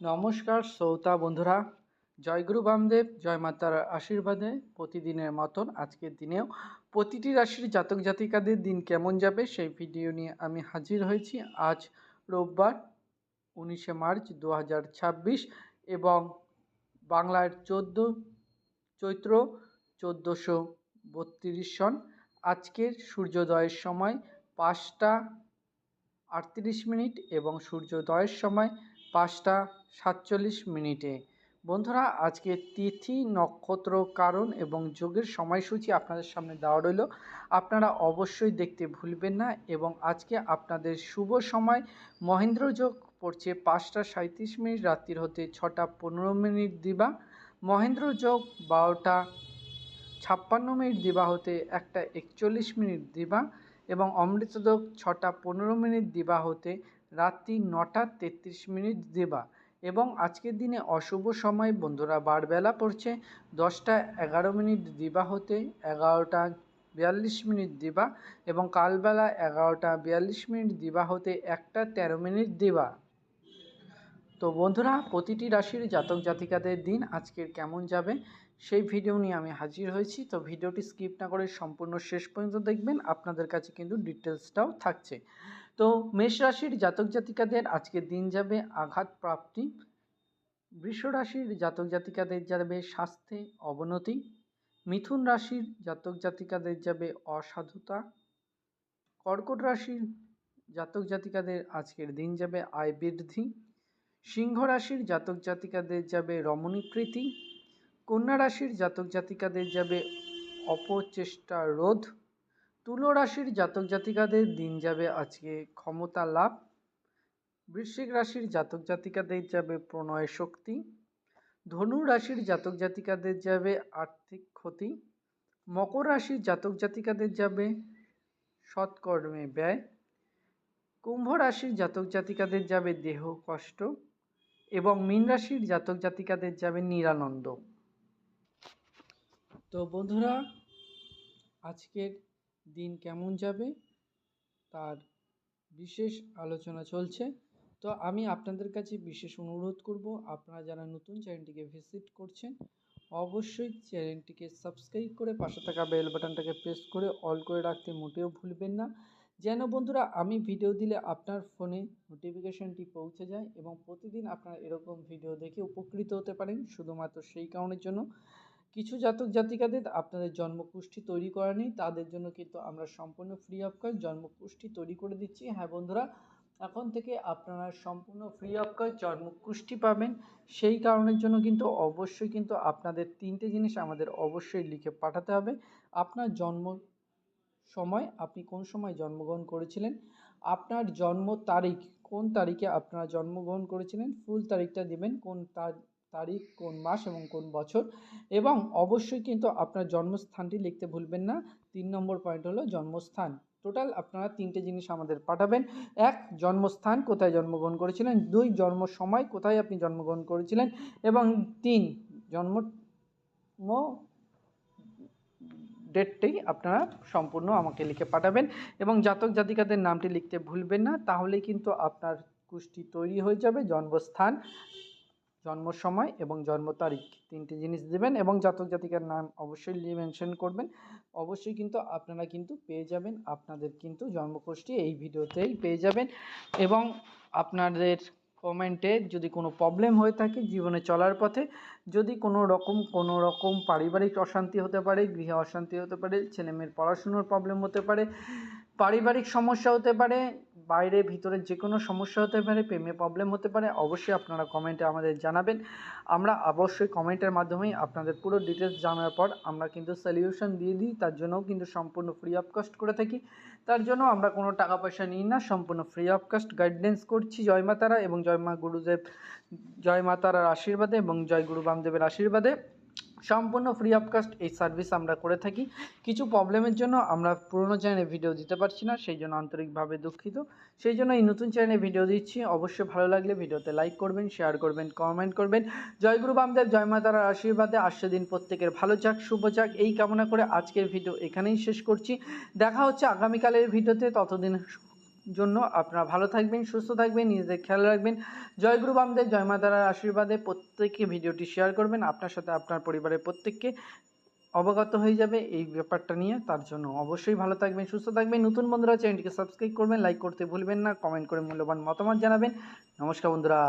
নমস্কার শ্রোতা বন্ধুরা, জয়গুরু বামদেব, জয় মাতার আশীর্বাদে প্রতিদিনের মতন আজকের দিনেও প্রতিটি রাশির জাতক জাতিকাদের দিন কেমন যাবে সেই ভিডিও নিয়ে আমি হাজির হয়েছি। আজ রোববার 19 মার্চ 2026 এবং বাংলার 14 চৈত্র 1432 সন। আজকের সূর্যোদয়ের সময় 5টা 38 মিনিট এবং সূর্যোদয়ের সময় 5টা 47 মিনিটে। বন্ধুরা, আজকে তিথি, নক্ষত্র, কারণ এবং যোগের সময়সূচি আপনাদের সামনে দেওয়া রইল। আপনারা অবশ্যই দেখতে ভুলবেন না। এবং আজকে আপনাদের শুভ সময় মহেন্দ্র যোগ পড়ছে 5টা 37 মিনিট রাত্রির হতে 6টা 15 মিনিট দিবা। মহেন্দ্র যোগ 12টা 56 মিনিট দিবা হতে 1টা 41 মিনিট দিবা এবং অমৃতযোগ 6টা 15 মিনিট দিবা হতে রাত্রি 9টা 33 মিনিট দিবা। এবং আজকের দিনে অশুভ সময় বন্ধুরা বারবেলা পড়ছে 10টা 11 মিনিট দিবা হতে 11টা 42 মিনিট দিবা এবং কালবেলা 11টা 42 মিনিট দিবা হতে 1টা 13 মিনিট দিবা। তো বন্ধুরা, প্রতিটি রাশির জাতক জাতিকাদের দিন আজকের কেমন যাবে সেই ভিডিও নিয়ে আমি হাজির হয়েছি। তো ভিডিওটি স্কিপ না করে সম্পূর্ণ শেষ পর্যন্ত দেখবেন, আপনাদের কাছে কিন্তু ডিটেলসটাও থাকছে। তো মেষ রাশির জাতক জাতিকাদের আজকের দিন যাবে আঘাত প্রাপ্তি। বৃষ রাশির জাতক জাতিকাদের যাবে স্বাস্থ্যে অবনতি। মিথুন রাশির জাতক জাতিকাদের যাবে অসাধুতা। কর্কট রাশির জাতক জাতিকাদের আজকের দিন যাবে আয় বৃদ্ধি। সিংহ রাশির জাতক জাতিকাদের যাবে রমণীপ্রীতি। কন্যা রাশির জাতক জাতিকাদের যাবে অপচেষ্টা রোধ। তুলা রাশির জাতক জাতিকাদের দিন যাবে আজকে ক্ষমতা লাভ। বৃশ্চিক রাশির জাতক জাতিকাদের যাবে প্রণয় শক্তি। ধনু রাশির জাতক জাতিকাদের যাবে আর্থিক ক্ষতি। মকর রাশির জাতক জাতিকাদের যাবে সৎকর্মে ব্যয়। কুম্ভ রাশির জাতক জাতিকাদের যাবে দেহ কষ্ট এবং মীন রাশির জাতক জাতিকাদের যাবে নিরানন্দ। তো বন্ধুরা, আজকের দিন কেমন যাবে তার বিশেষ আলোচনা চলছে। তো আমি আপনাদের কাছে বিশেষ অনুরোধ করব, আপনারা যারা নতুন চ্যানেলটিকে ভিজিট করছেন অবশ্যই চ্যানেলটিকে সাবস্ক্রাইব করে পাশে থাকা বেল বাটনটাকে প্রেস করে অল করে রাখতে মোটেও ভুলবেন না, যেন বন্ধুরা আমি ভিডিও দিলে আপনার ফোনে নোটিফিকেশনটি পৌঁছে যায় এবং প্রতিদিন আপনারা এরকম ভিডিও দেখে উপকৃত হতে পারেন। শুধুমাত্র সেই কারণের জন্য কিছু জাতক জাতিকাদের আপনাদের জন্মকুষ্ঠি তৈরি করা নেই, তাদের জন্য কিন্তু আমরা সম্পূর্ণ ফ্রি অফ কস্ট জন্মকুষ্ঠি তৈরি করে দিচ্ছি। হ্যাঁ বন্ধুরা, এখন থেকে আপনারা সম্পূর্ণ ফ্রি অফ কস্ট জন্মকুষ্ঠি পাবেন। সেই কারণের জন্য কিন্তু অবশ্যই কিন্তু আপনাদের 3টে জিনিস আমাদের অবশ্যই লিখে পাঠাতে হবে। আপনার জন্ম সময়, আপনি কোন সময় জন্মগ্রহণ করেছিলেন, আপনার জন্ম তারিখ, কোন তারিখে আপনারা জন্মগ্রহণ করেছিলেন, ফুল তারিখটা দেবেন, কোন তারিখ, কোন মাস এবং কোন বছর, এবং অবশ্যই কিন্তু আপনার জন্মস্থানটি লিখতে ভুলবেন না। 3 নম্বর পয়েন্ট হলো জন্মস্থান। টোটাল আপনারা 3টে জিনিস আমাদের পাঠাবেন। 1, জন্মস্থান কোথায় জন্মগ্রহণ করেছিলেন। 2, জন্ম সময় কোথায় আপনি জন্মগ্রহণ করেছিলেন এবং 3, জন্ম ডেটটি আপনারা সম্পূর্ণ আমাকে লিখে পাঠাবেন এবং জাতক জাতিকাদের নামটি লিখতে ভুলবেন না, তাহলেই কিন্তু আপনার কুষ্টি তৈরি হয়ে যাবে। জন্মস্থান, জন্ম সময় এবং জন্ম তারিখ 3টে জিনিস দেবেন এবং জাতক জাতিকার নাম অবশ্যই মেনশন করবেন। অবশ্যই কিন্তু আপনারা কিন্তু পেয়ে যাবেন, আপনাদের কিন্তু জন্মকুষ্টি এই ভিডিওতেই পেয়ে যাবেন। এবং আপনাদের কমেন্টে যদি কোনো প্রবলেম হয়ে থাকে জীবনে চলার পথে, যদি কোনো রকম পারিবারিক অশান্তি হতে পারে, গৃহে অশান্তি হতে পারে, ছেলেমেয়ের পড়াশুনোর প্রবলেম হতে পারে, পারিবারিক সমস্যা হতে পারে, বাইরে ভিতরে যে কোনো সমস্যা হতে পারে, প্রেমে প্রবলেম হতে পারে, অবশ্যই আপনারা কমেন্টে আমাদের জানাবেন। আমরা অবশ্যই কমেন্টের মাধ্যমেই আপনাদের পুরো ডিটেলস জানার পর আমরা কিন্তু সলিউশন দিয়ে দিই। তার জন্যও কিন্তু সম্পূর্ণ ফ্রি অফ কস্ট করে থাকি। তার জন্য আমরা কোনো টাকা পয়সা নিই না, সম্পূর্ণ ফ্রি অফ কস্ট গাইডেন্স করছি জয় মা তারা এবং জয় মা গুরুদেব, জয় মা তারার আশীর্বাদে এবং জয় গুরু বামদেবের আশীর্বাদে সম্পূর্ণ ফ্রি অফ কস্ট এই সার্ভিস আমরা করে থাকি। কিছু প্রবলেমের জন্য আমরা পুরনো চ্যানেলে ভিডিও দিতে পারছি না, সেই জন্য আন্তরিকভাবে দুঃখিত। সেই জন্য এই নতুন চ্যানেলে ভিডিও দিচ্ছি। অবশ্যই ভালো লাগলে ভিডিওতে লাইক করবেন, শেয়ার করবেন, কমেন্ট করবেন। জয় গুরু বামদেব, জয় মা তারার আশীর্বাদে আসছে দিন প্রত্যেকের ভালো যাক, শুভ যাক, এই কামনা করে আজকের ভিডিও এখানেই শেষ করছি। দেখা হচ্ছে আগামীকালের ভিডিওতে। ততদিন জন্য আপনারা ভালো থাকবেন, সুস্থ থাকবেন, নিজেদের খেয়াল রাখবেন। জয় গুরু বামদেব, জয় মা তারার আশীর্বাদে প্রত্যেকে ভিডিওটি শেয়ার করবেন, আপনার সাথে আপনার পরিবারের প্রত্যেককে অবগত হয়ে যাবে এই ব্যাপারটা নিয়ে। তার জন্য অবশ্যই ভালো থাকবেন, সুস্থ থাকবেন। নতুন বন্ধুরা চ্যানেলটিকে সাবস্ক্রাইব করবেন, লাইক করতে ভুলবেন না, কমেন্ট করে মূল্যবান মতামত জানাবেন। নমস্কার বন্ধুরা।